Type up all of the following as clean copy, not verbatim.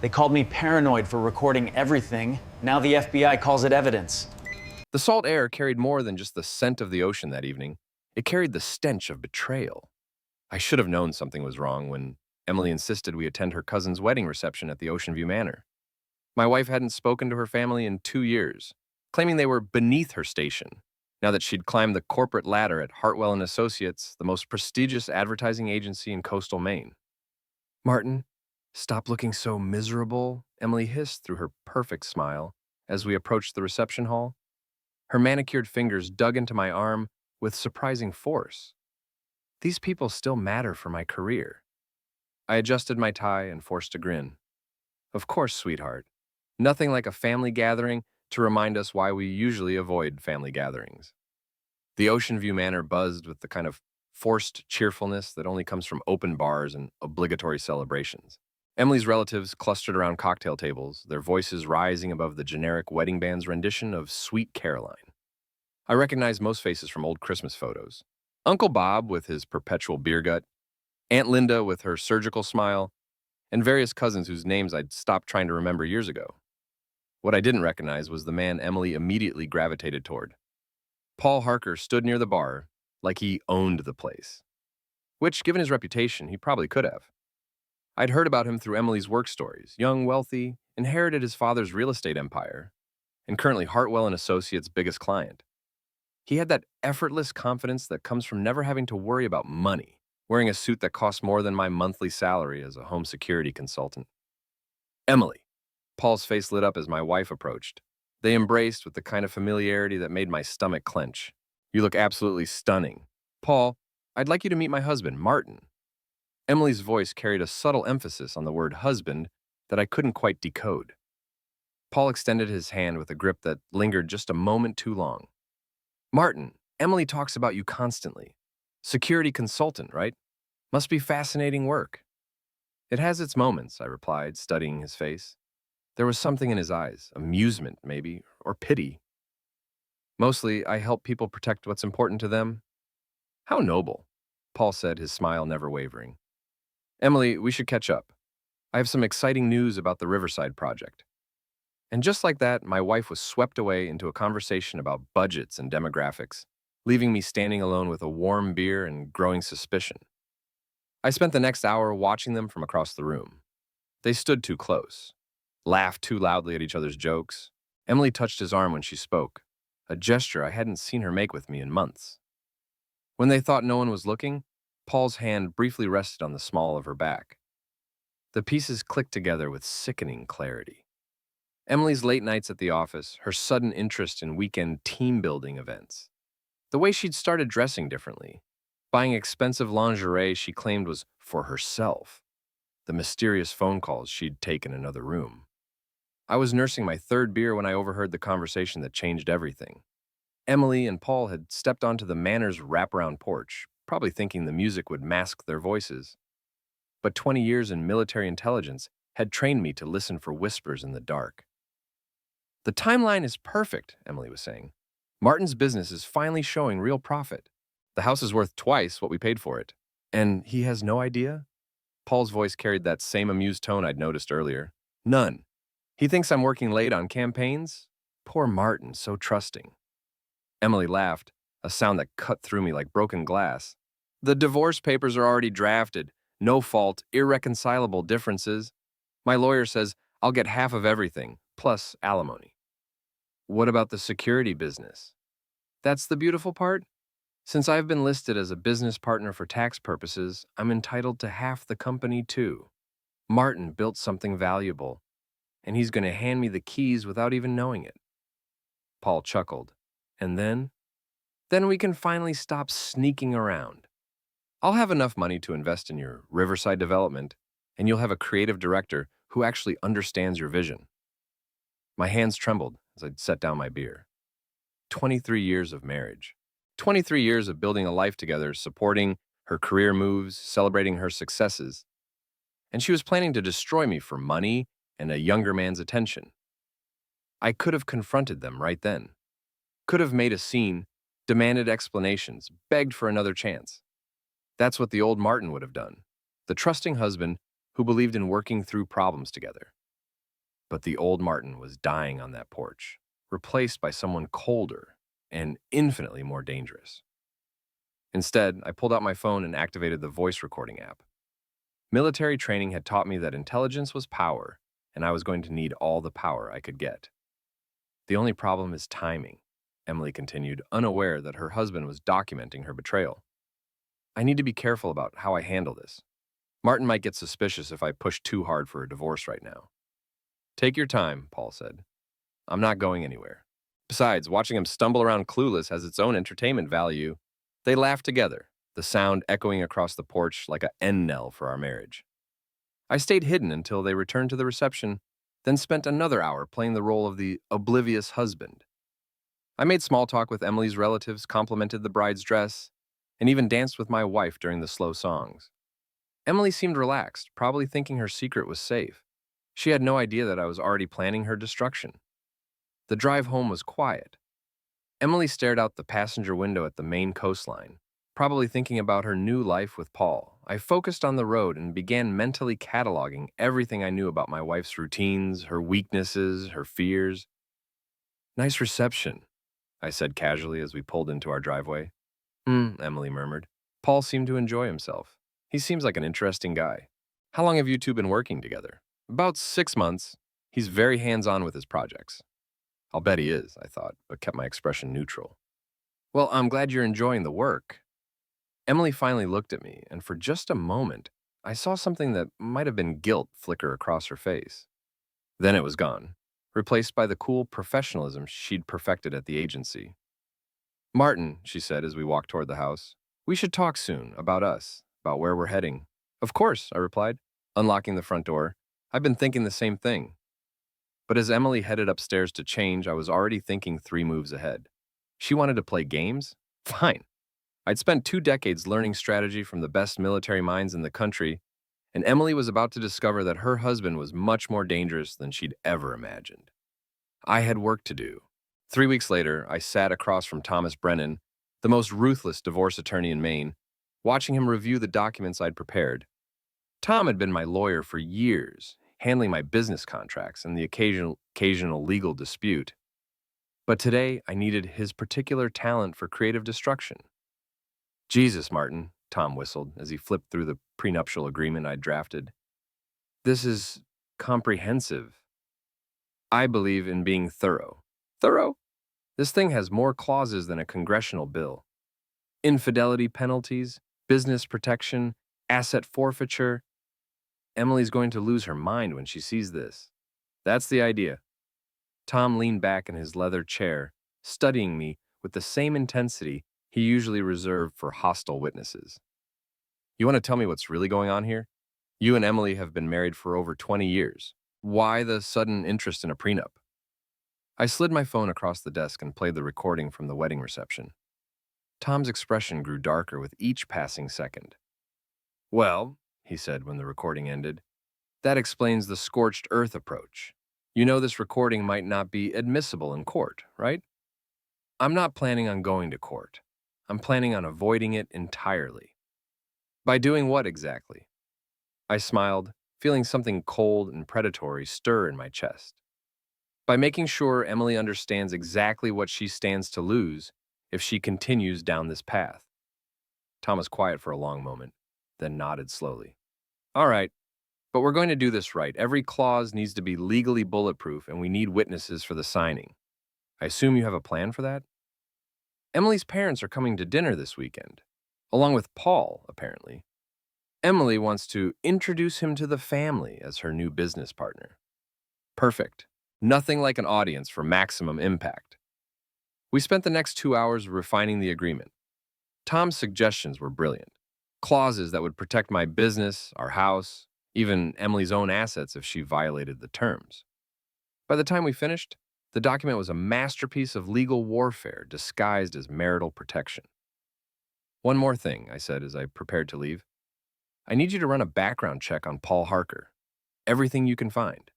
They called me paranoid for recording everything. Now the FBI calls it evidence. The salt air carried more than just the scent of the ocean that evening. It carried the stench of betrayal. I should have known something was wrong when Emily insisted we attend her cousin's wedding reception at the Ocean View Manor. My wife hadn't spoken to her family in 2 years, claiming they were beneath her station, now that she'd climbed the corporate ladder at Hartwell and Associates, the most prestigious advertising agency in coastal Maine. Martin, stop looking so miserable, Emily hissed through her perfect smile as we approached the reception hall. Her manicured fingers dug into my arm with surprising force. These people still matter for my career. I adjusted my tie and forced a grin. Of course, sweetheart. Nothing like a family gathering to remind us why we usually avoid family gatherings. The Ocean View Manor buzzed with the kind of forced cheerfulness that only comes from open bars and obligatory celebrations. Emily's relatives clustered around cocktail tables, their voices rising above the generic wedding band's rendition of Sweet Caroline. I recognized most faces from old Christmas photos. Uncle Bob with his perpetual beer gut, Aunt Linda with her surgical smile, and various cousins whose names I'd stopped trying to remember years ago. What I didn't recognize was the man Emily immediately gravitated toward. Paul Harker stood near the bar like he owned the place, which, given his reputation, he probably could have. I'd heard about him through Emily's work stories. Young, wealthy, inherited his father's real estate empire, and currently Hartwell and Associates' biggest client. He had that effortless confidence that comes from never having to worry about money, wearing a suit that cost more than my monthly salary as a home security consultant. Emily. Paul's face lit up as my wife approached. They embraced with the kind of familiarity that made my stomach clench. You look absolutely stunning. Paul, I'd like you to meet my husband, Martin. Emily's voice carried a subtle emphasis on the word husband that I couldn't quite decode. Paul extended his hand with a grip that lingered just a moment too long. Martin, Emily talks about you constantly. Security consultant, right? Must be fascinating work. It has its moments, I replied, studying his face. There was something in his eyes, amusement maybe, or pity. Mostly, I help people protect what's important to them. How noble, Paul said, his smile never wavering. Emily, we should catch up. I have some exciting news about the Riverside project. And just like that, my wife was swept away into a conversation about budgets and demographics, leaving me standing alone with a warm beer and growing suspicion. I spent the next hour watching them from across the room. They stood too close, laughed too loudly at each other's jokes. Emily touched his arm when she spoke, a gesture I hadn't seen her make with me in months. When they thought no one was looking, Paul's hand briefly rested on the small of her back. The pieces clicked together with sickening clarity. Emily's late nights at the office, her sudden interest in weekend team-building events, the way she'd started dressing differently, buying expensive lingerie she claimed was for herself, the mysterious phone calls she'd taken in another room. I was nursing my third beer when I overheard the conversation that changed everything. Emily and Paul had stepped onto the Manor's wraparound porch, probably thinking the music would mask their voices. But 20 years in military intelligence had trained me to listen for whispers in the dark. The timeline is perfect, Emily was saying. Martin's business is finally showing real profit. The house is worth twice what we paid for it. And he has no idea? Paul's voice carried that same amused tone I'd noticed earlier. None. He thinks I'm working late on campaigns? Poor Martin, so trusting. Emily laughed, a sound that cut through me like broken glass. The divorce papers are already drafted. No fault, irreconcilable differences. My lawyer says I'll get half of everything, plus alimony. What about the security business? That's the beautiful part? Since I've been listed as a business partner for tax purposes, I'm entitled to half the company too. Martin built something valuable, and he's going to hand me the keys without even knowing it. Paul chuckled. And then? Then we can finally stop sneaking around. I'll have enough money to invest in your Riverside development, and you'll have a creative director who actually understands your vision. My hands trembled as I set down my beer. 23 years of marriage. 23 years of building a life together, supporting her career moves, celebrating her successes. And she was planning to destroy me for money and a younger man's attention. I could have confronted them right then. Could have made a scene, demanded explanations, begged for another chance. That's what the old Martin would have done. The trusting husband who believed in working through problems together. But the old Martin was dying on that porch, replaced by someone colder and infinitely more dangerous. Instead, I pulled out my phone and activated the voice recording app. Military training had taught me that intelligence was power, and I was going to need all the power I could get. The only problem is timing, Emily continued, unaware that her husband was documenting her betrayal. I need to be careful about how I handle this. Martin might get suspicious if I push too hard for a divorce right now. Take your time, Paul said. I'm not going anywhere. Besides, watching him stumble around clueless has its own entertainment value. They laughed together, the sound echoing across the porch like a end knell for our marriage. I stayed hidden until they returned to the reception, then spent another hour playing the role of the oblivious husband. I made small talk with Emily's relatives, complimented the bride's dress, and even danced with my wife during the slow songs. Emily seemed relaxed, probably thinking her secret was safe. She had no idea that I was already planning her destruction. The drive home was quiet. Emily stared out the passenger window at the Maine coastline, probably thinking about her new life with Paul. I focused on the road and began mentally cataloging everything I knew about my wife's routines, her weaknesses, her fears. Nice reception, I said casually as we pulled into our driveway. Emily murmured. Paul seemed to enjoy himself. He seems like an interesting guy. How long have you two been working together? About 6 months. He's very hands-on with his projects. I'll bet he is, I thought, but kept my expression neutral. Well, I'm glad you're enjoying the work. Emily finally looked at me, and for just a moment, I saw something that might have been guilt flicker across her face. Then it was gone, replaced by the cool professionalism she'd perfected at the agency. Martin, she said as we walked toward the house, we should talk soon about us, about where we're heading. Of course, I replied, unlocking the front door. I've been thinking the same thing. But as Emily headed upstairs to change, I was already thinking 3 moves ahead. She wanted to play games? Fine. I'd spent 2 decades learning strategy from the best military minds in the country, and Emily was about to discover that her husband was much more dangerous than she'd ever imagined. I had work to do. 3 weeks later, I sat across from Thomas Brennan, the most ruthless divorce attorney in Maine, watching him review the documents I'd prepared. Tom had been my lawyer for years, handling my business contracts and the occasional legal dispute. But today, I needed his particular talent for creative destruction. Jesus, Martin, Tom whistled as he flipped through the prenuptial agreement I'd drafted. This is comprehensive. I believe in being thorough. Thorough? This thing has more clauses than a congressional bill. Infidelity penalties, business protection, asset forfeiture. Emily's going to lose her mind when she sees this. That's the idea. Tom leaned back in his leather chair, studying me with the same intensity he usually reserved for hostile witnesses. You want to tell me what's really going on here? You and Emily have been married for over 20 years. Why the sudden interest in a prenup? I slid my phone across the desk and played the recording from the wedding reception. Tom's expression grew darker with each passing second. Well, he said when the recording ended, that explains the scorched earth approach. You know this recording might not be admissible in court, right? I'm not planning on going to court. I'm planning on avoiding it entirely. By doing what exactly? I smiled, feeling something cold and predatory stir in my chest. By making sure Emily understands exactly what she stands to lose if she continues down this path. Tom was quiet for a long moment, then nodded slowly. All right, but we're going to do this right. Every clause needs to be legally bulletproof, and we need witnesses for the signing. I assume you have a plan for that? Emily's parents are coming to dinner this weekend, along with Paul, apparently. Emily wants to introduce him to the family as her new business partner. Perfect. Nothing like an audience for maximum impact. We spent the next 2 hours refining the agreement. Tom's suggestions were brilliant. Clauses that would protect my business, our house, even Emily's own assets if she violated the terms. By the time we finished, the document was a masterpiece of legal warfare disguised as marital protection. One more thing, I said as I prepared to leave. I need you to run a background check on Paul Harker. Everything you can find.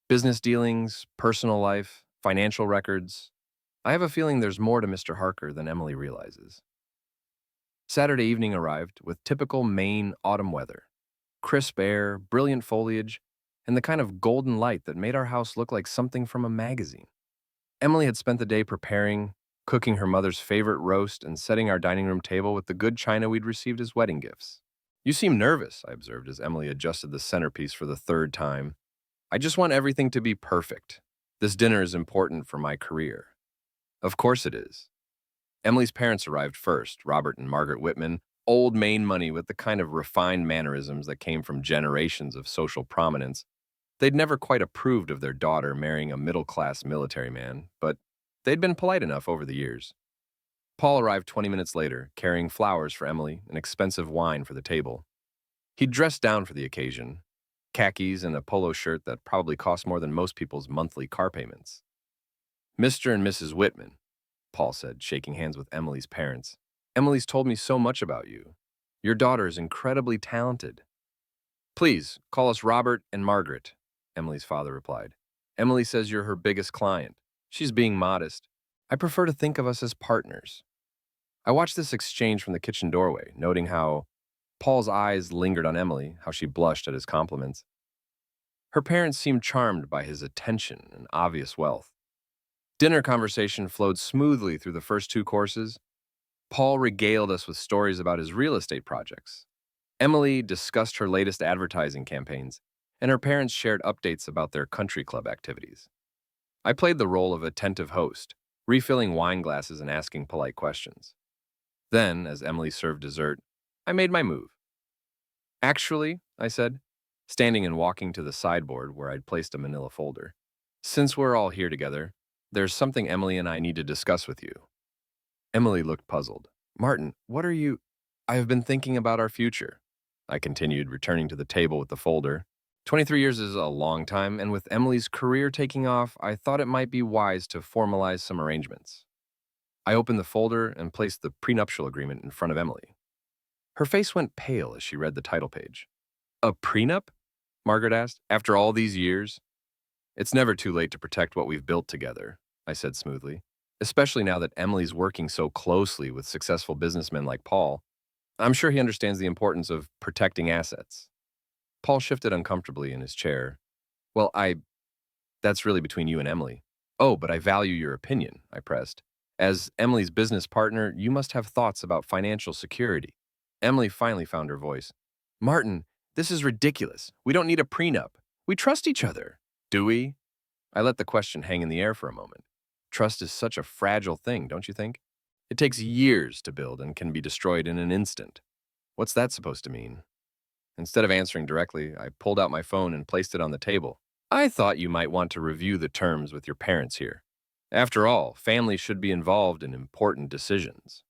Business dealings, personal life, financial records. I have a feeling there's more to Mr. Harker than Emily realizes. Saturday evening arrived with typical Maine autumn weather. Crisp air, brilliant foliage, and the kind of golden light that made our house look like something from a magazine. Emily had spent the day preparing, cooking her mother's favorite roast, and setting our dining room table with the good china we'd received as wedding gifts. "You seem nervous," I observed as Emily adjusted the centerpiece for the third time. "I just want everything to be perfect. This dinner is important for my career." "Of course it is." Emily's parents arrived first, Robert and Margaret Whitman, old Maine money with the kind of refined mannerisms that came from generations of social prominence. They'd never quite approved of their daughter marrying a middle-class military man, but they'd been polite enough over the years. Paul arrived 20 minutes later, carrying flowers for Emily and expensive wine for the table. He'd dressed down for the occasion, khakis and a polo shirt that probably cost more than most people's monthly car payments. "Mr. and Mrs. Whitman," Paul said, shaking hands with Emily's parents. "Emily's told me so much about you. Your daughter is incredibly talented." "Please, call us Robert and Margaret," Emily's father replied. "Emily says you're her biggest client. She's being modest. I prefer to think of us as partners." I watched this exchange from the kitchen doorway, noting how Paul's eyes lingered on Emily, how she blushed at his compliments. Her parents seemed charmed by his attention and obvious wealth. Dinner conversation flowed smoothly through the first two courses. Paul regaled us with stories about his real estate projects. Emily discussed her latest advertising campaigns, and her parents shared updates about their country club activities. I played the role of attentive host, refilling wine glasses and asking polite questions. Then, as Emily served dessert, I made my move. "Actually," I said, standing and walking to the sideboard where I'd placed a manila folder, "since we're all here together, there's something Emily and I need to discuss with you." Emily looked puzzled. "Martin, what are you—" "I have been thinking about our future," I continued, returning to the table with the folder. 23 years is a long time, and with Emily's career taking off, I thought it might be wise to formalize some arrangements. I opened the folder and placed the prenuptial agreement in front of Emily. Her face went pale as she read the title page. "A prenup?" Margaret asked. "After all these years?" "It's never too late to protect what we've built together," I said smoothly, "especially now that Emily's working so closely with successful businessmen like Paul. I'm sure he understands the importance of protecting assets." Paul shifted uncomfortably in his chair. "Well, that's really between you and Emily." "Oh, but I value your opinion," I pressed. "As Emily's business partner, you must have thoughts about financial security." Emily finally found her voice. "Martin, this is ridiculous. We don't need a prenup. We trust each other." "Do we?" I let the question hang in the air for a moment. Trust is such a fragile thing, don't you think? It takes years to build and can be destroyed in an instant. What's that supposed to mean? Instead of answering directly, I pulled out my phone and placed it on the table. "I thought you might want to review the terms with your parents here. After all, families should be involved in important decisions."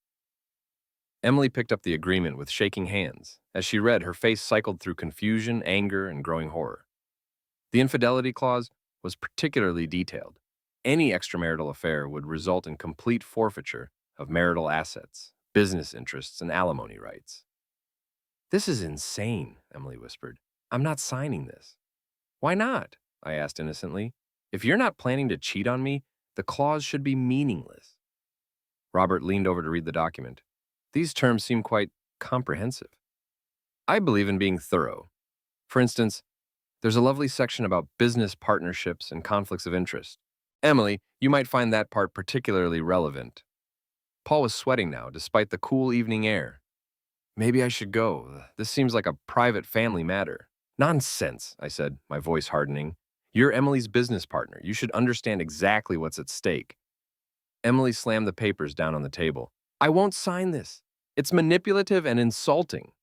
Emily picked up the agreement with shaking hands. As she read, her face cycled through confusion, anger, and growing horror. The infidelity clause was particularly detailed. Any extramarital affair would result in complete forfeiture of marital assets, business interests, and alimony rights. "This is insane," Emily whispered. "I'm not signing this." "Why not?" I asked innocently. "If you're not planning to cheat on me, the clause should be meaningless." Robert leaned over to read the document. "These terms seem quite comprehensive." "I believe in being thorough. For instance, there's a lovely section about business partnerships and conflicts of interest. Emily, you might find that part particularly relevant." Paul was sweating now, despite the cool evening air. "Maybe I should go. This seems like a private family matter." "Nonsense," I said, my voice hardening. "You're Emily's business partner. You should understand exactly what's at stake." Emily slammed the papers down on the table. "I won't sign this. It's manipulative and insulting."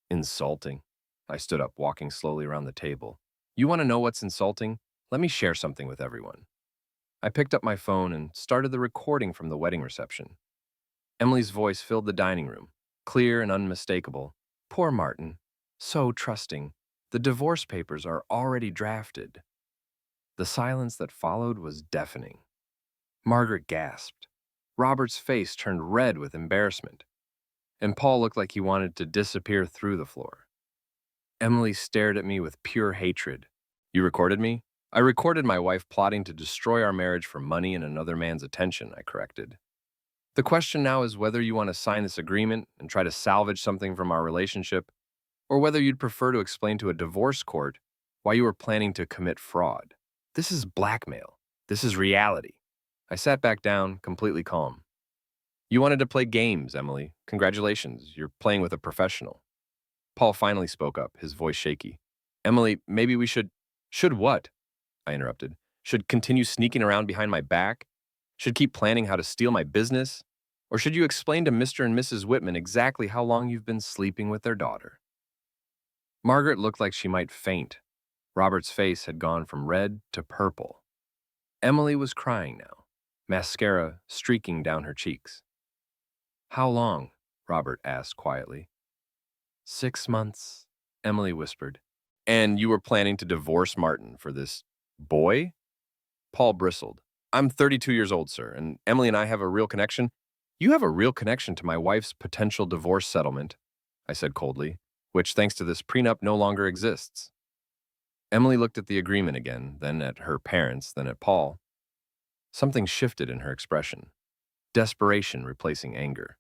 "Insulting?" I stood up, walking slowly around the table. "You want to know what's insulting? Let me share something with everyone." I picked up my phone and started the recording from the wedding reception. Emily's voice filled the dining room, clear and unmistakable. "Poor Martin. So trusting. The divorce papers are already drafted." The silence that followed was deafening. Margaret gasped. Robert's face turned red with embarrassment, and Paul looked like he wanted to disappear through the floor. Emily stared at me with pure hatred. "You recorded me?" "I recorded my wife plotting to destroy our marriage for money and another man's attention," I corrected. "The question now is whether you want to sign this agreement and try to salvage something from our relationship, or whether you'd prefer to explain to a divorce court why you were planning to commit fraud. This is blackmail. This is reality. I sat back down, completely calm. You wanted to play games, Emily. Congratulations, you're playing with a professional. Paul finally spoke up, his voice shaky. Emily, maybe we should... Should what? I interrupted. Should continue sneaking around behind my back? Should keep planning how to steal my business? Or should you explain to Mr. and Mrs. Whitman exactly how long you've been sleeping with their daughter? Margaret looked like she might faint. Robert's face had gone from red to purple. Emily was crying now, mascara streaking down her cheeks. How long? Robert asked quietly. 6 months, Emily whispered. And you were planning to divorce Martin for this boy? Paul bristled. I'm 32 years old, sir, and Emily and I have a real connection. You have a real connection to my wife's potential divorce settlement, I said coldly, which, thanks to this prenup, no longer exists. Emily looked at the agreement again, then at her parents, then at Paul. Something shifted in her expression, desperation replacing anger.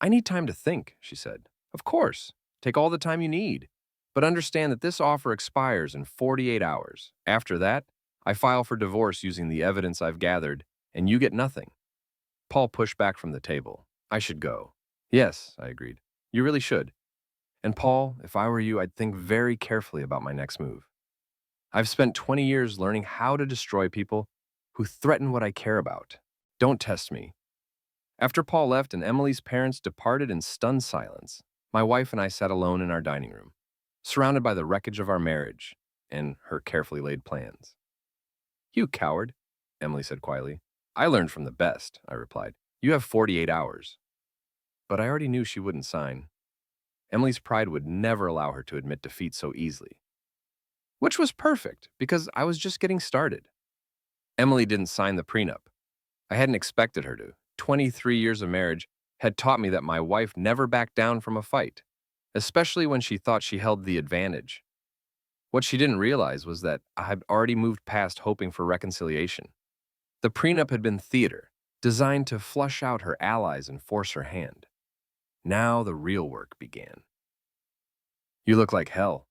I need time to think, she said. Of course, take all the time you need, but understand that this offer expires in 48 hours. After that, I file for divorce using the evidence I've gathered, and you get nothing. Paul pushed back from the table. I should go. Yes, I agreed. You really should. And Paul, if I were you, I'd think very carefully about my next move. I've spent 20 years learning how to destroy people who threaten what I care about. Don't test me. After Paul left and Emily's parents departed in stunned silence, my wife and I sat alone in our dining room, surrounded by the wreckage of our marriage and her carefully laid plans. You coward, Emily said quietly. I learned from the best, I replied. You have 48 hours. But I already knew she wouldn't sign. Emily's pride would never allow her to admit defeat so easily. Which was perfect, because I was just getting started. Emily didn't sign the prenup. I hadn't expected her to. 23 years of marriage had taught me that my wife never backed down from a fight, especially when she thought she held the advantage. What she didn't realize was that I had already moved past hoping for reconciliation. The prenup had been theater, designed to flush out her allies and force her hand. Now the real work began. You look like hell,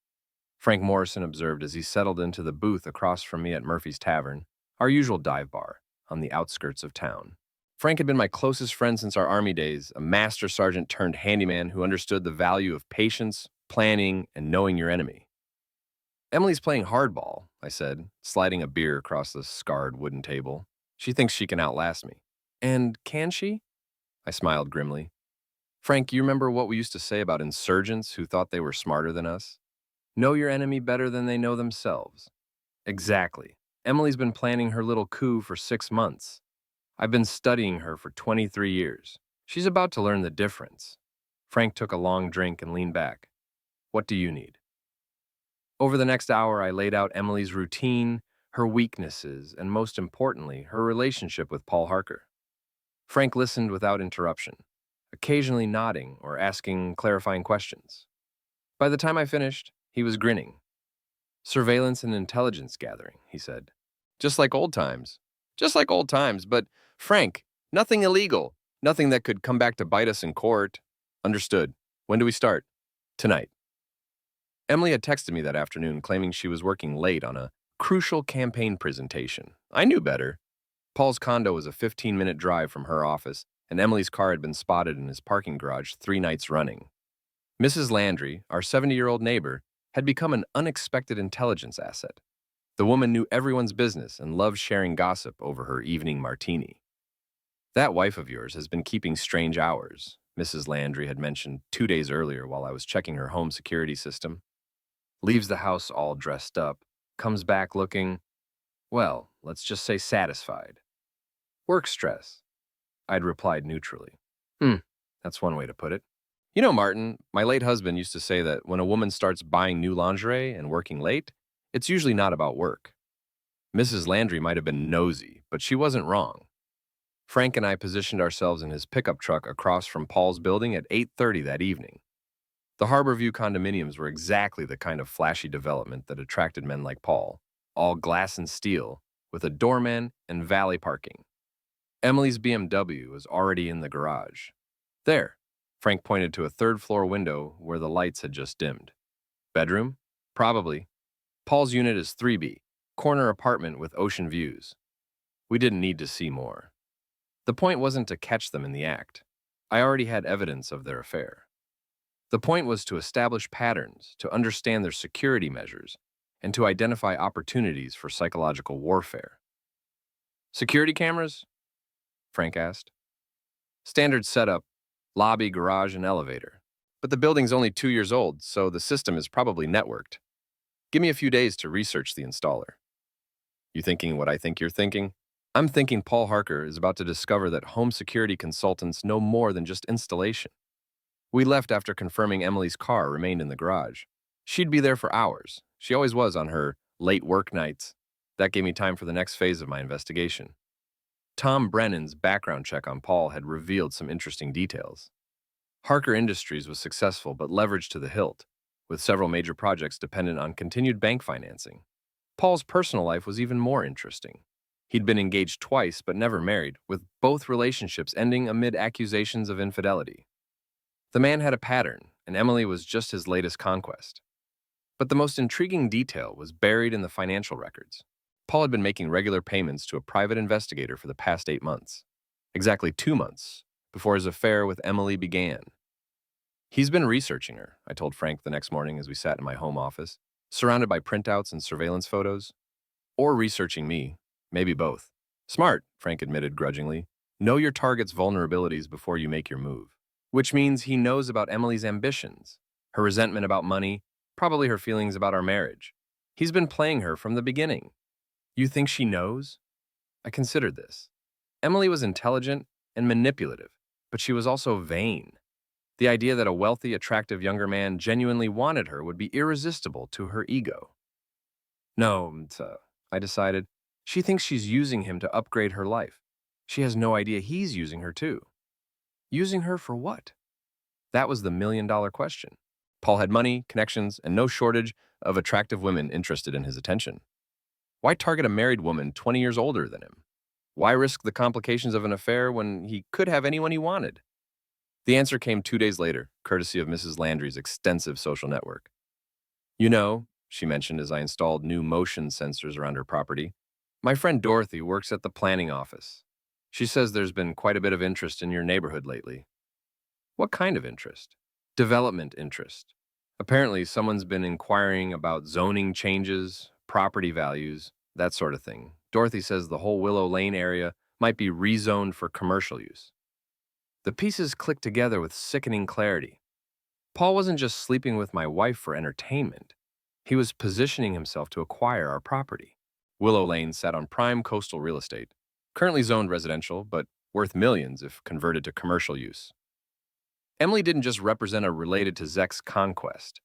Frank Morrison observed as he settled into the booth across from me at Murphy's Tavern, our usual dive bar on the outskirts of town. Frank had been my closest friend since our Army days, a master sergeant turned handyman who understood the value of patience, planning, and knowing your enemy. Emily's playing hardball, I said, sliding a beer across the scarred wooden table. She thinks she can outlast me. And can she? I smiled grimly. Frank, you remember what we used to say about insurgents who thought they were smarter than us? Know your enemy better than they know themselves. Exactly. Emily's been planning her little coup for 6 months. I've been studying her for 23 years. She's about to learn the difference. Frank took a long drink and leaned back. What do you need? Over the next hour, I laid out Emily's routine, her weaknesses, and most importantly, her relationship with Paul Harker. Frank listened without interruption, occasionally nodding or asking clarifying questions. By the time I finished, he was grinning. Surveillance and intelligence gathering, he said. Just like old times. Just like old times, but Frank, nothing illegal. Nothing that could come back to bite us in court. Understood. When do we start? Tonight. Emily had texted me that afternoon claiming she was working late on a crucial campaign presentation. I knew better. Paul's condo was a 15-minute drive from her office, and Emily's car had been spotted in his parking garage 3 nights running. Mrs. Landry, our 70-year-old neighbor, had become an unexpected intelligence asset. The woman knew everyone's business and loved sharing gossip over her evening martini. That wife of yours has been keeping strange hours, Mrs. Landry had mentioned 2 days earlier while I was checking her home security system. Leaves the house all dressed up, comes back looking, well, let's just say satisfied. Work stress, I'd replied neutrally. That's one way to put it. You know, Martin, my late husband used to say that when a woman starts buying new lingerie and working late, it's usually not about work. Mrs. Landry might have been nosy, but she wasn't wrong. Frank and I positioned ourselves in his pickup truck across from Paul's building at 8:30 that evening. The Harborview condominiums were exactly the kind of flashy development that attracted men like Paul, all glass and steel, with a doorman and valet parking. Emily's BMW was already in the garage. There, Frank pointed to a third-floor window where the lights had just dimmed. Bedroom? Probably. Paul's unit is 3B, corner apartment with ocean views. We didn't need to see more. The point wasn't to catch them in the act. I already had evidence of their affair. The point was to establish patterns, to understand their security measures, and to identify opportunities for psychological warfare. Security cameras? Frank asked. Standard setup, lobby, garage, and elevator. But the building's only 2 years old, so the system is probably networked. Give me a few days to research the installer. You thinking what I think you're thinking? I'm thinking Paul Harker is about to discover that home security consultants know more than just installation. We left after confirming Emily's car remained in the garage. She'd be there for hours. She always was on her late work nights. That gave me time for the next phase of my investigation. Tom Brennan's background check on Paul had revealed some interesting details. Harker Industries was successful but leveraged to the hilt, with several major projects dependent on continued bank financing. Paul's personal life was even more interesting. He'd been engaged twice but never married, with both relationships ending amid accusations of infidelity. The man had a pattern, and Emily was just his latest conquest. But the most intriguing detail was buried in the financial records. Paul had been making regular payments to a private investigator for the past 8 months, exactly 2 months before his affair with Emily began. He's been researching her, I told Frank the next morning as we sat in my home office, surrounded by printouts and surveillance photos. Or researching me, maybe both. Smart, Frank admitted grudgingly. Know your target's vulnerabilities before you make your move. Which means he knows about Emily's ambitions, her resentment about money, probably her feelings about our marriage. He's been playing her from the beginning. You think she knows? I considered this. Emily was intelligent and manipulative, but she was also vain. The idea that a wealthy, attractive younger man genuinely wanted her would be irresistible to her ego. No, I decided. She thinks she's using him to upgrade her life. She has no idea he's using her too. Using her for what? That was the million-dollar question. Paul had money, connections, and no shortage of attractive women interested in his attention. Why target a married woman 20 years older than him? Why risk the complications of an affair when he could have anyone he wanted? The answer came 2 days later, courtesy of Mrs. Landry's extensive social network. You know, she mentioned as I installed new motion sensors around her property, my friend Dorothy works at the planning office. She says there's been quite a bit of interest in your neighborhood lately. What kind of interest? Development interest. Apparently, someone's been inquiring about zoning changes, property values, that sort of thing. Dorothy says the whole Willow Lane area might be rezoned for commercial use. The pieces clicked together with sickening clarity. Paul wasn't just sleeping with my wife for entertainment. He was positioning himself to acquire our property. Willow Lane sat on prime coastal real estate, currently zoned residential, but worth millions if converted to commercial use. Emily didn't just represent a related to Zek's conquest.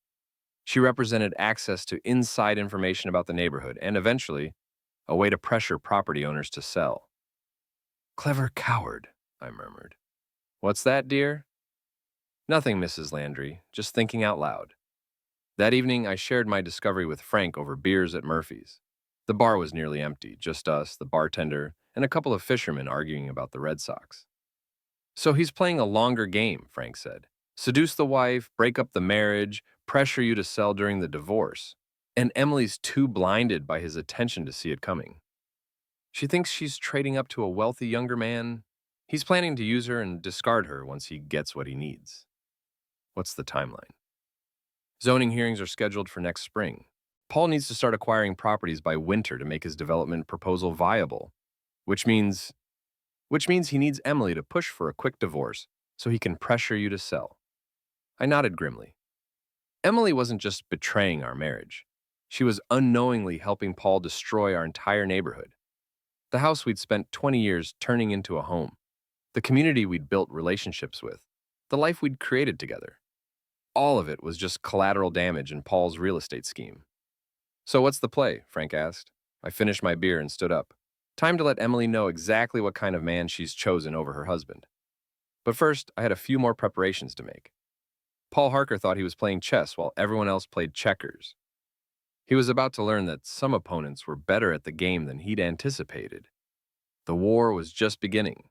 She represented access to inside information about the neighborhood and, eventually, a way to pressure property owners to sell. Clever coward, I murmured. What's that, dear? Nothing, Mrs. Landry, just thinking out loud. That evening, I shared my discovery with Frank over beers at Murphy's. The bar was nearly empty, just us, the bartender, and a couple of fishermen arguing about the Red Sox. So he's playing a longer game, Frank said. Seduce the wife, break up the marriage, pressure you to sell during the divorce. And Emily's too blinded by his attention to see it coming. She thinks she's trading up to a wealthy younger man. He's planning to use her and discard her once he gets what he needs. What's the timeline? Zoning hearings are scheduled for next spring. Paul needs to start acquiring properties by winter to make his development proposal viable, which means he needs Emily to push for a quick divorce so he can pressure you to sell. I nodded grimly. Emily wasn't just betraying our marriage. She was unknowingly helping Paul destroy our entire neighborhood. The house we'd spent 20 years turning into a home. The community we'd built relationships with. The life we'd created together. All of it was just collateral damage in Paul's real estate scheme. So what's the play? Frank asked. I finished my beer and stood up. Time to let Emily know exactly what kind of man she's chosen over her husband. But first, I had a few more preparations to make. Paul Harker thought he was playing chess while everyone else played checkers. He was about to learn that some opponents were better at the game than he'd anticipated. The war was just beginning.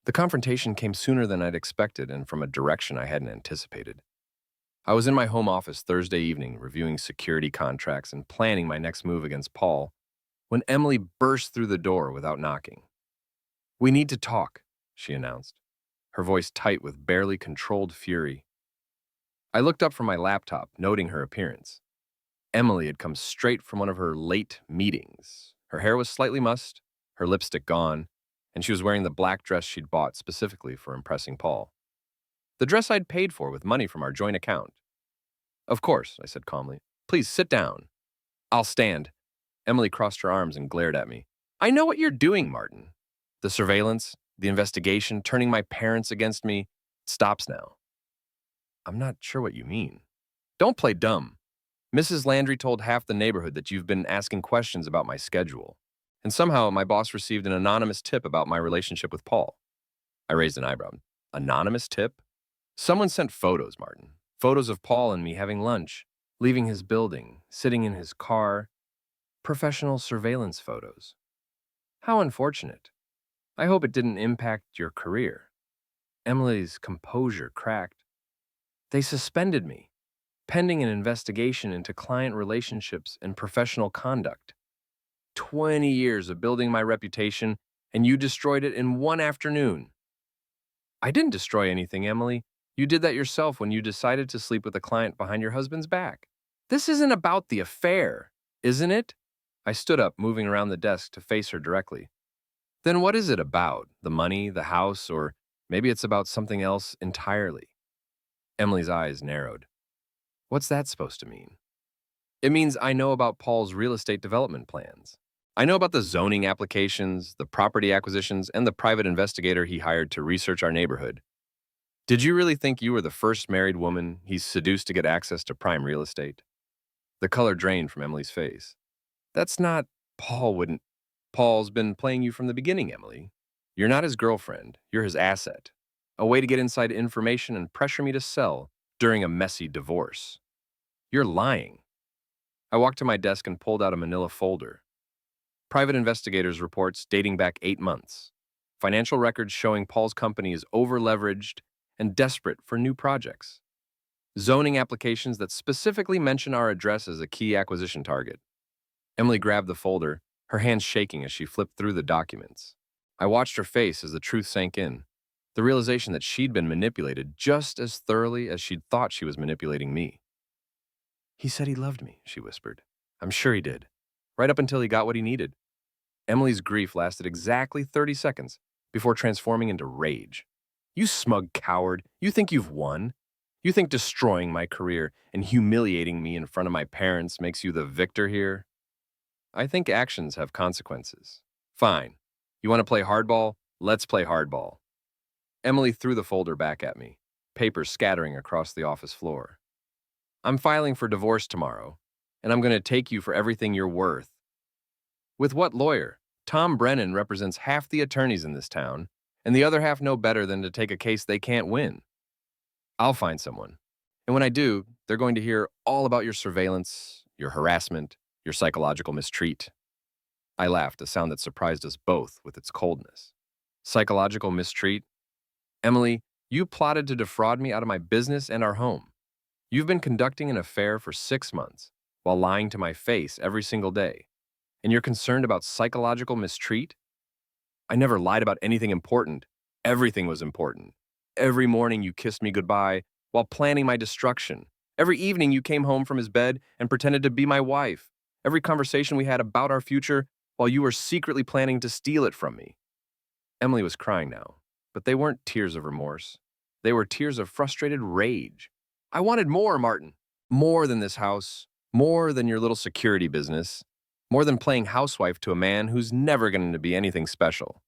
The confrontation came sooner than I'd expected and from a direction I hadn't anticipated. I was in my home office Thursday evening reviewing security contracts and planning my next move against Paul when Emily burst through the door without knocking. "We need to talk," she announced, her voice tight with barely controlled fury. I looked up from my laptop, noting her appearance. Emily had come straight from one of her late meetings. Her hair was slightly mussed, her lipstick gone, and she was wearing the black dress she'd bought specifically for impressing Paul. The dress I'd paid for with money from our joint account. "Of course," I said calmly. "Please sit down." "I'll stand." Emily crossed her arms and glared at me. "I know what you're doing, Martin. The surveillance, the investigation, turning my parents against me, it stops now." "I'm not sure what you mean." "Don't play dumb. Mrs. Landry told half the neighborhood that you've been asking questions about my schedule. And somehow my boss received an anonymous tip about my relationship with Paul." I raised an eyebrow. "Anonymous tip?" "Someone sent photos, Martin. Photos of Paul and me having lunch, leaving his building, sitting in his car. Professional surveillance photos." "How unfortunate. I hope it didn't impact your career." Emily's composure cracked. "They suspended me, pending an investigation into client relationships and professional conduct. 20 years of building my reputation, and you destroyed it in one afternoon." "I didn't destroy anything, Emily. You did that yourself when you decided to sleep with a client behind your husband's back. This isn't about the affair, isn't it?" I stood up, moving around the desk to face her directly. "Then what is it about? The money, the house, or maybe it's about something else entirely?" Emily's eyes narrowed. "What's that supposed to mean?" "It means I know about Paul's real estate development plans. I know about the zoning applications, the property acquisitions, and the private investigator he hired to research our neighborhood. Did you really think you were the first married woman he's seduced to get access to prime real estate?" The color drained from Emily's face. "That's not— Paul wouldn't— Paul's been playing you from the beginning, Emily. You're not his girlfriend, you're his asset. A way to get inside information and pressure me to sell during a messy divorce. You're lying." I walked to my desk and pulled out a manila folder. Private investigators' reports dating back 8 months. Financial records showing Paul's company is over-leveraged and desperate for new projects. Zoning applications that specifically mention our address as a key acquisition target. Emily grabbed the folder, her hands shaking as she flipped through the documents. I watched her face as the truth sank in, the realization that she'd been manipulated just as thoroughly as she'd thought she was manipulating me. "He said he loved me," she whispered. "I'm sure he did. Right up until he got what he needed." Emily's grief lasted exactly 30 seconds before transforming into rage. "You smug coward. You think you've won? You think destroying my career and humiliating me in front of my parents makes you the victor here? I think actions have consequences. Fine. You want to play hardball? Let's play hardball." Emily threw the folder back at me, papers scattering across the office floor. "I'm filing for divorce tomorrow, and I'm going to take you for everything you're worth." "With what lawyer? Tom Brennan represents half the attorneys in this town, and the other half know better than to take a case they can't win." "I'll find someone. And when I do, they're going to hear all about your surveillance, your harassment, your psychological mistreat." I laughed, a sound that surprised us both with its coldness. "Psychological mistreat? Emily, you plotted to defraud me out of my business and our home. You've been conducting an affair for 6 months while lying to my face every single day. And you're concerned about psychological mistreat? I never lied about anything important. Everything was important. Every morning you kissed me goodbye while planning my destruction. Every evening you came home from his bed and pretended to be my wife. Every conversation we had about our future while you were secretly planning to steal it from me." Emily was crying now, but they weren't tears of remorse. They were tears of frustrated rage. "I wanted more, Martin. More than this house. More than your little security business. More than playing housewife to a man who's never going to be anything special."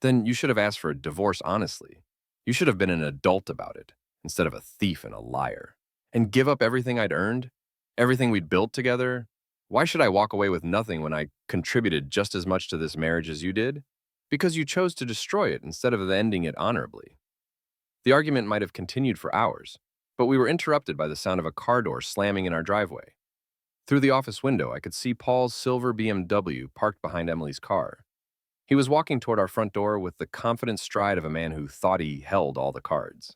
"Then you should have asked for a divorce honestly. You should have been an adult about it, instead of a thief and a liar. And give up everything I'd earned, everything we'd built together. Why should I walk away with nothing when I contributed just as much to this marriage as you did? Because you chose to destroy it instead of ending it honorably." The argument might have continued for hours, but we were interrupted by the sound of a car door slamming in our driveway. Through the office window, I could see Paul's silver BMW parked behind Emily's car. He was walking toward our front door with the confident stride of a man who thought he held all the cards.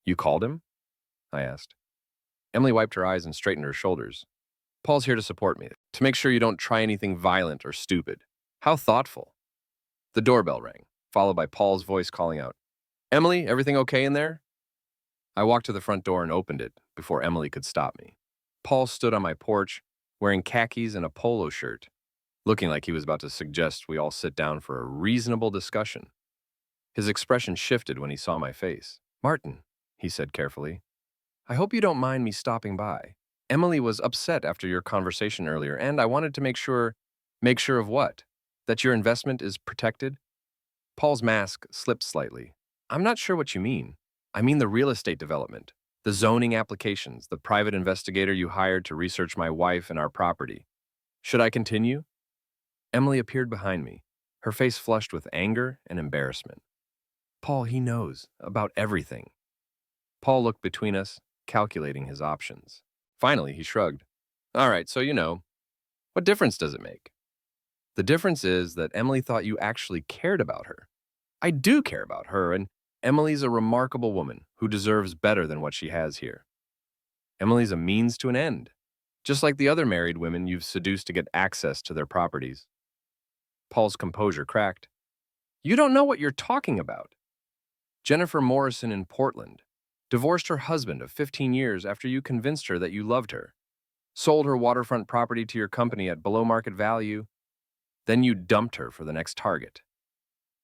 "You called him?" I asked. Emily wiped her eyes and straightened her shoulders. Paul's here to support me, to make sure you don't try anything violent or stupid. How thoughtful. The doorbell rang, followed by Paul's voice calling out, Emily, everything okay in there? I walked to the front door and opened it before Emily could stop me. Paul stood on my porch, wearing khakis and a polo shirt, looking like he was about to suggest we all sit down for a reasonable discussion. His expression shifted when he saw my face. Martin, he said carefully, I hope you don't mind me stopping by. Emily was upset after your conversation earlier, and I wanted to make sure of what? That your investment is protected? Paul's mask slipped slightly. I'm not sure what you mean. I mean the real estate development, the zoning applications, the private investigator you hired to research my wife and our property. Should I continue? Emily appeared behind me, her face flushed with anger and embarrassment. Paul, he knows about everything. Paul looked between us, calculating his options. Finally, he shrugged. All right, so what difference does it make? The difference is that Emily thought you actually cared about her. I do care about her, and Emily's a remarkable woman who deserves better than what she has here. Emily's a means to an end, just like the other married women you've seduced to get access to their properties. Paul's composure cracked. You don't know what you're talking about. Jennifer Morrison in Portland divorced her husband of 15 years after you convinced her that you loved her, sold her waterfront property to your company at below market value, then you dumped her for the next target.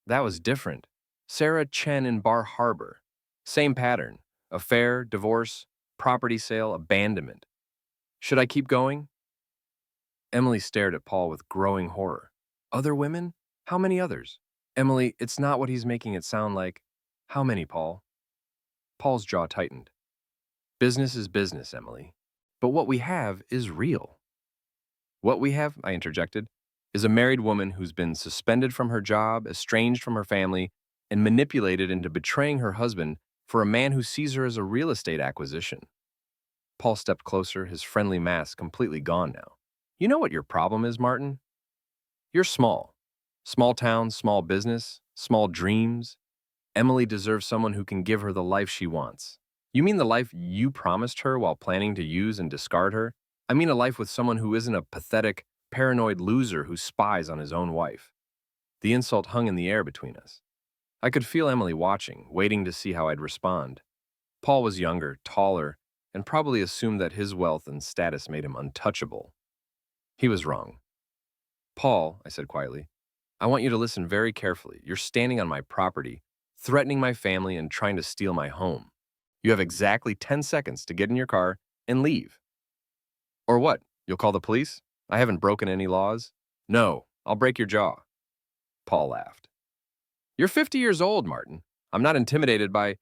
That was different. Sarah Chen in Bar Harbor. Same pattern. Affair, divorce, property sale, abandonment. Should I keep going? Emily stared at Paul with growing horror. Other women? How many others? Emily, it's not what he's making it sound like. How many, Paul? Paul's jaw tightened. Business is business, Emily. But what we have is real. What we have, I interjected, is a married woman who's been suspended from her job, estranged from her family, and manipulated into betraying her husband for a man who sees her as a real estate acquisition. Paul stepped closer, his friendly mask completely gone now. You know what your problem is, Martin? You're small. Small town, small business, small dreams. Emily deserves someone who can give her the life she wants. You mean the life you promised her while planning to use and discard her? I mean a life with someone who isn't a pathetic, paranoid loser who spies on his own wife. The insult hung in the air between us. I could feel Emily watching, waiting to see how I'd respond. Paul was younger, taller, and probably assumed that his wealth and status made him untouchable. He was wrong. Paul, I said quietly, I want you to listen very carefully. You're standing on my property, threatening my family and trying to steal my home. You have exactly 10 seconds to get in your car and leave. Or what? You'll call the police? I haven't broken any laws. No, I'll break your jaw. Paul laughed. You're 50 years old, Martin. I'm not intimidated by...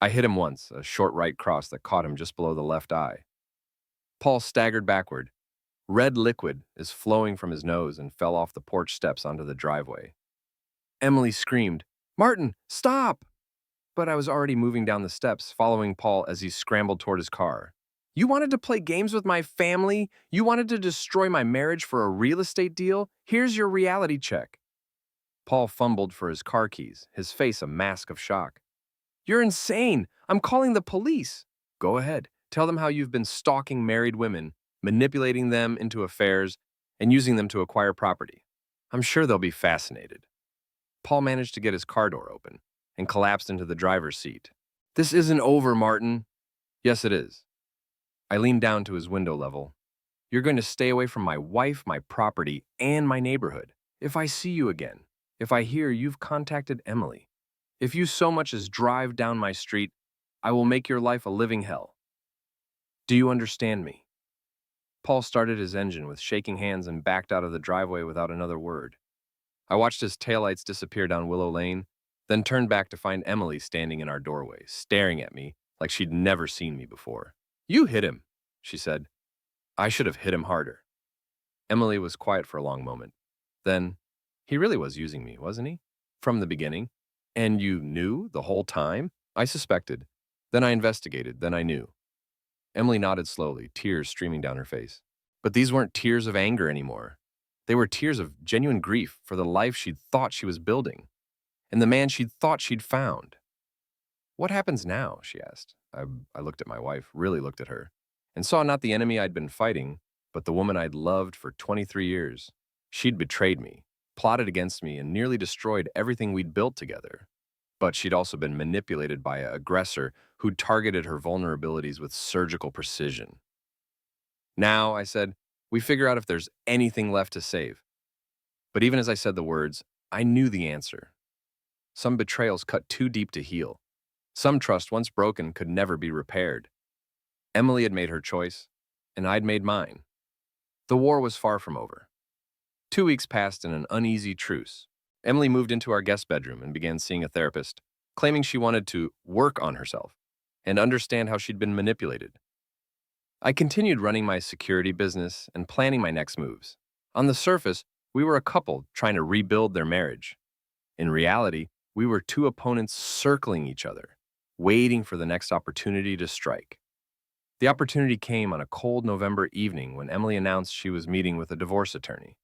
I hit him once, a short right cross that caught him just below the left eye. Paul staggered backward. Red liquid is flowing from his nose and fell off the porch steps onto the driveway. Emily screamed, Martin, stop! But I was already moving down the steps, following Paul as he scrambled toward his car. You wanted to play games with my family? You wanted to destroy my marriage for a real estate deal? Here's your reality check. Paul fumbled for his car keys, his face a mask of shock. You're insane! I'm calling the police! Go ahead. Tell them how you've been stalking married women, manipulating them into affairs, and using them to acquire property. I'm sure they'll be fascinated. Paul managed to get his car door open and collapsed into the driver's seat. This isn't over, Martin. Yes, it is. I leaned down to his window level. You're going to stay away from my wife, my property, and my neighborhood. If I see you again, if I hear you've contacted Emily, if you so much as drive down my street, I will make your life a living hell. Do you understand me? Paul started his engine with shaking hands and backed out of the driveway without another word. I watched his taillights disappear down Willow Lane, then turned back to find Emily standing in our doorway, staring at me like she'd never seen me before. You hit him, she said. I should have hit him harder. Emily was quiet for a long moment. Then, he really was using me, wasn't he? From the beginning. And you knew the whole time? I suspected. Then I investigated. Then I knew. Emily nodded slowly, tears streaming down her face. But these weren't tears of anger anymore. They were tears of genuine grief for the life she'd thought she was building, and the man she'd thought she'd found. What happens now? She asked. I looked at my wife, really looked at her. and saw not the enemy I'd been fighting, but the woman I'd loved for 23 years. She'd betrayed me, plotted against me, and nearly destroyed everything we'd built together. But she'd also been manipulated by an aggressor who'd targeted her vulnerabilities with surgical precision. Now, I said, we figure out if there's anything left to save. But even as I said the words, I knew the answer. Some betrayals cut too deep to heal. Some trust, once broken, could never be repaired. Emily had made her choice, and I'd made mine. The war was far from over. 2 weeks passed in an uneasy truce. Emily moved into our guest bedroom and began seeing a therapist, claiming she wanted to work on herself and understand how she'd been manipulated. I continued running my security business and planning my next moves. On the surface, we were a couple trying to rebuild their marriage. In reality, we were two opponents circling each other, waiting for the next opportunity to strike. The opportunity came on a cold November evening when Emily announced she was meeting with a divorce attorney.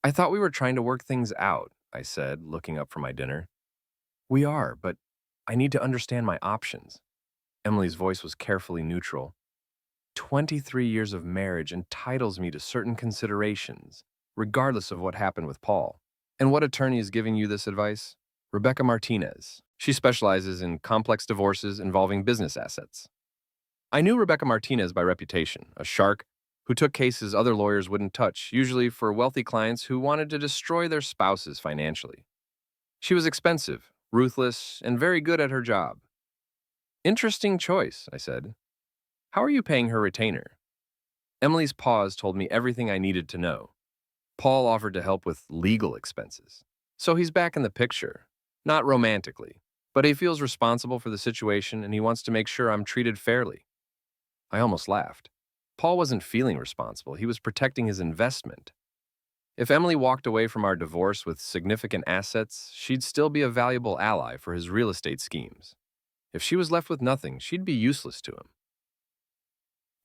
I thought we were trying to work things out, I said, looking up from my dinner. We are, but I need to understand my options. Emily's voice was carefully neutral. 23 years of marriage entitles me to certain considerations, regardless of what happened with Paul. And what attorney is giving you this advice? Rebecca Martinez. She specializes in complex divorces involving business assets. I knew Rebecca Martinez by reputation, a shark who took cases other lawyers wouldn't touch, usually for wealthy clients who wanted to destroy their spouses financially. She was expensive, ruthless, and very good at her job. Interesting choice, I said. How are you paying her retainer? Emily's pause told me everything I needed to know. Paul offered to help with legal expenses. So he's back in the picture. Not romantically, but he feels responsible for the situation and he wants to make sure I'm treated fairly. I almost laughed. Paul wasn't feeling responsible. He was protecting his investment. If Emily walked away from our divorce with significant assets, she'd still be a valuable ally for his real estate schemes. If she was left with nothing, she'd be useless to him.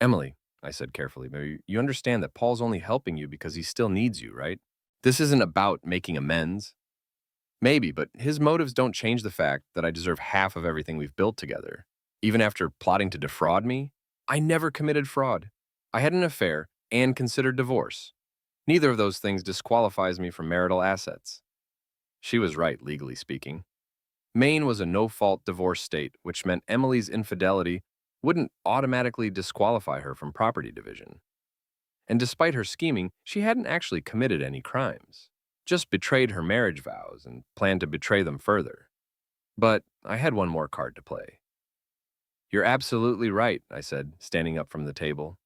Emily, I said carefully, you understand that Paul's only helping you because he still needs you, right? This isn't about making amends. Maybe, but his motives don't change the fact that I deserve half of everything we've built together. Even after plotting to defraud me, I never committed fraud. I had an affair and considered divorce. Neither of those things disqualifies me from marital assets. She was right, legally speaking. Maine was a no-fault divorce state, which meant Emily's infidelity wouldn't automatically disqualify her from property division. And despite her scheming, she hadn't actually committed any crimes, just betrayed her marriage vows and planned to betray them further. But I had one more card to play. You're absolutely right, I said, standing up from the table.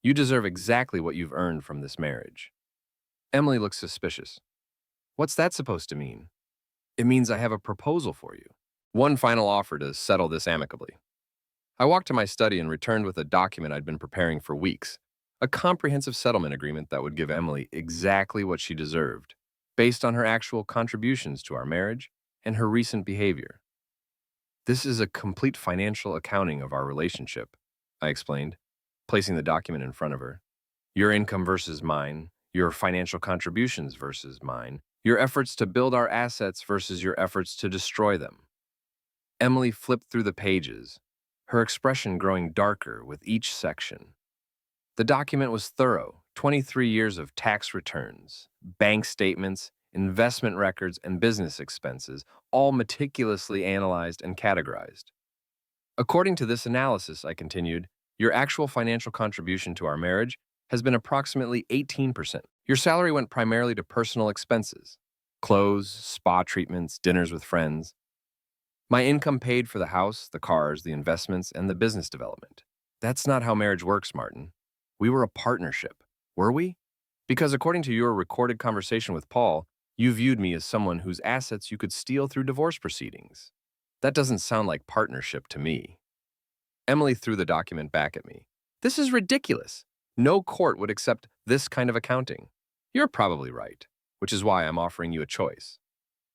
You deserve exactly what you've earned from this marriage. Emily looked suspicious. What's that supposed to mean? It means I have a proposal for you. One final offer to settle this amicably. I walked to my study and returned with a document I'd been preparing for weeks, a comprehensive settlement agreement that would give Emily exactly what she deserved, based on her actual contributions to our marriage and her recent behavior. This is a complete financial accounting of our relationship, I explained, placing the document in front of her. Your income versus mine, your financial contributions versus mine, your efforts to build our assets versus your efforts to destroy them. Emily flipped through the pages, her expression growing darker with each section. The document was thorough, 23 years of tax returns, bank statements, investment records, and business expenses, all meticulously analyzed and categorized. According to this analysis, I continued, your actual financial contribution to our marriage has been approximately 18%. Your salary went primarily to personal expenses, clothes, spa treatments, dinners with friends. My income paid for the house, the cars, the investments, and the business development. That's not how marriage works, Martin. We were a partnership, were we? Because according to your recorded conversation with Paul, you viewed me as someone whose assets you could steal through divorce proceedings. That doesn't sound like partnership to me. Emily threw the document back at me. This is ridiculous. No court would accept this kind of accounting. You're probably right, which is why I'm offering you a choice.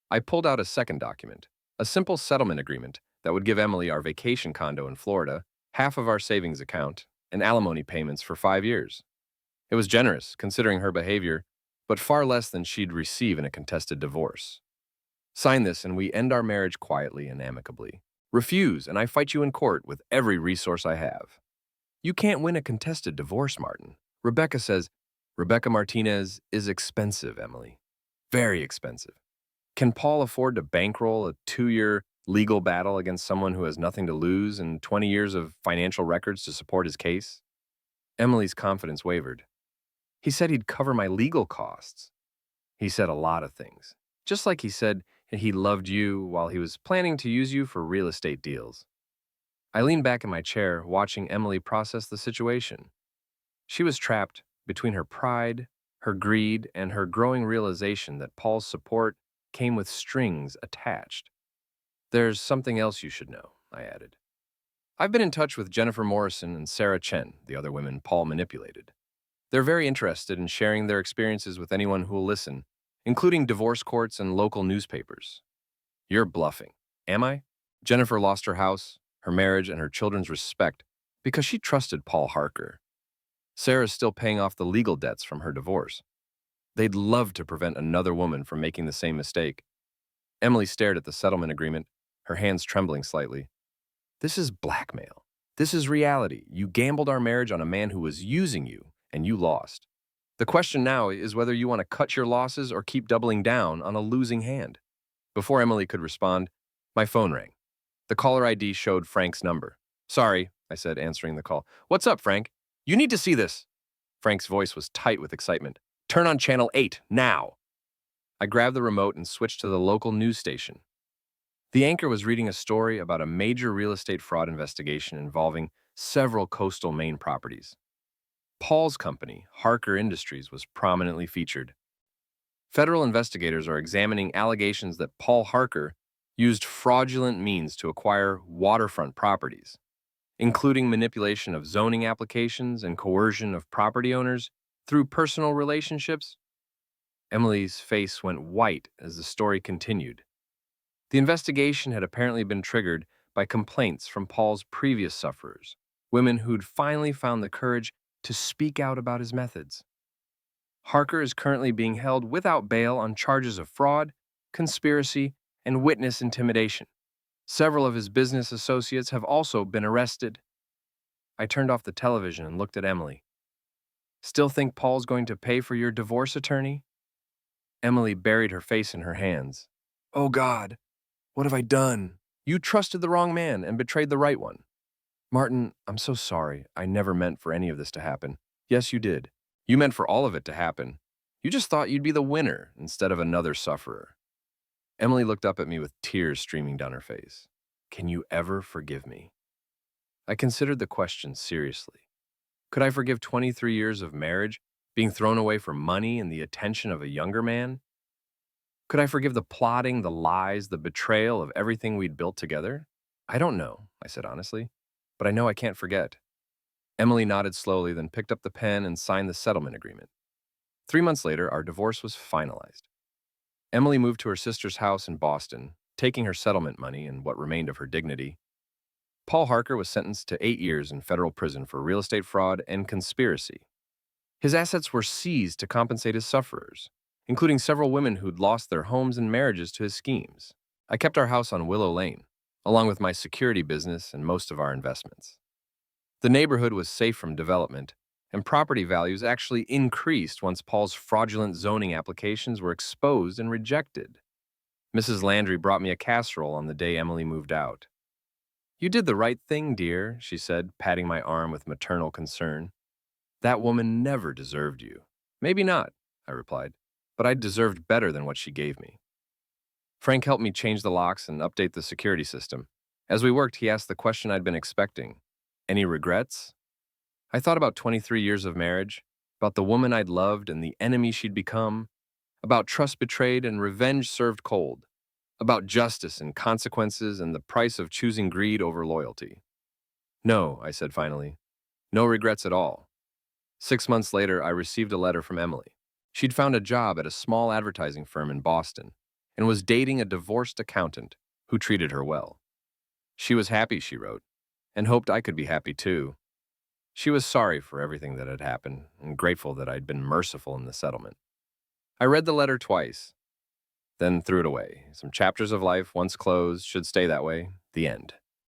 I pulled out a second document, a simple settlement agreement that would give Emily our vacation condo in Florida, half of our savings account, and alimony payments for 5 years. It was generous, considering her behavior, but far less than she'd receive in a contested divorce. Sign this and we end our marriage quietly and amicably. Refuse, and I fight you in court with every resource I have. You can't win a contested divorce, Martin. Rebecca says, Rebecca Martinez is expensive, Emily. Very expensive. Can Paul afford to bankroll a 2-year legal battle against someone who has nothing to lose and 20 years of financial records to support his case? Emily's confidence wavered. He said he'd cover my legal costs. He said a lot of things. Just like he said he loved you while he was planning to use you for real estate deals. I leaned back in my chair, watching Emily process the situation. She was trapped between her pride, her greed, and her growing realization that Paul's support came with strings attached. There's something else you should know, I added. I've been in touch with Jennifer Morrison and Sarah Chen, the other women Paul manipulated. They're very interested in sharing their experiences with anyone who will listen, including divorce courts and local newspapers. You're bluffing. Am I? Jennifer lost her house, her marriage, and her children's respect because she trusted Paul Harker. Sarah's still paying off the legal debts from her divorce. They'd love to prevent another woman from making the same mistake. Emily stared at the settlement agreement, her hands trembling slightly. This is blackmail. This is reality. You gambled our marriage on a man who was using you, and you lost. The question now is whether you want to cut your losses or keep doubling down on a losing hand. Before Emily could respond, my phone rang. The caller ID showed Frank's number. Sorry, I said, answering the call. What's up, Frank? You need to see this. Frank's voice was tight with excitement. Turn on channel 8, now. I grabbed the remote and switched to the local news station. The anchor was reading a story about a major real estate fraud investigation involving several coastal Maine properties. Paul's company, Harker Industries, was prominently featured. Federal investigators are examining allegations that Paul Harker used fraudulent means to acquire waterfront properties, including manipulation of zoning applications and coercion of property owners through personal relationships. Emily's face went white as the story continued. The investigation had apparently been triggered by complaints from Paul's previous sufferers, women who'd finally found the courage to speak out about his methods. Harker is currently being held without bail on charges of fraud, conspiracy, and witness intimidation. Several of his business associates have also been arrested. I turned off the television and looked at Emily. Still think Paul's going to pay for your divorce attorney? Emily buried her face in her hands. Oh God, what have I done? You trusted the wrong man and betrayed the right one. Martin, I'm so sorry. I never meant for any of this to happen. Yes, you did. You meant for all of it to happen. You just thought you'd be the winner instead of another sufferer. Emily looked up at me with tears streaming down her face. Can you ever forgive me? I considered the question seriously. Could I forgive 23 years of marriage being thrown away for money and the attention of a younger man? Could I forgive the plotting, the lies, the betrayal of everything we'd built together? I don't know, I said honestly, but I know I can't forget. Emily nodded slowly, then picked up the pen and signed the settlement agreement. 3 months later, our divorce was finalized. Emily moved to her sister's house in Boston, taking her settlement money and what remained of her dignity. Paul Harker was sentenced to 8 years in federal prison for real estate fraud and conspiracy. His assets were seized to compensate his sufferers, including several women who'd lost their homes and marriages to his schemes. I kept our house on Willow Lane, along with my security business and most of our investments. The neighborhood was safe from development, and property values actually increased once Paul's fraudulent zoning applications were exposed and rejected. Mrs. Landry brought me a casserole on the day Emily moved out. You did the right thing, dear, she said, patting my arm with maternal concern. That woman never deserved you. Maybe not, I replied, but I deserved better than what she gave me. Frank helped me change the locks and update the security system. As we worked, he asked the question I'd been expecting. Any regrets? I thought about 23 years of marriage, about the woman I'd loved and the enemy she'd become, about trust betrayed and revenge served cold, about justice and consequences and the price of choosing greed over loyalty. No, I said finally. No regrets at all. 6 months later, I received a letter from Emily. She'd found a job at a small advertising firm in Boston and was dating a divorced accountant who treated her well. She was happy, she wrote, and hoped I could be happy too. She was sorry for everything that had happened and grateful that I'd been merciful in the settlement. I read the letter twice, then threw it away. Some chapters of life, once closed, should stay that way. The end.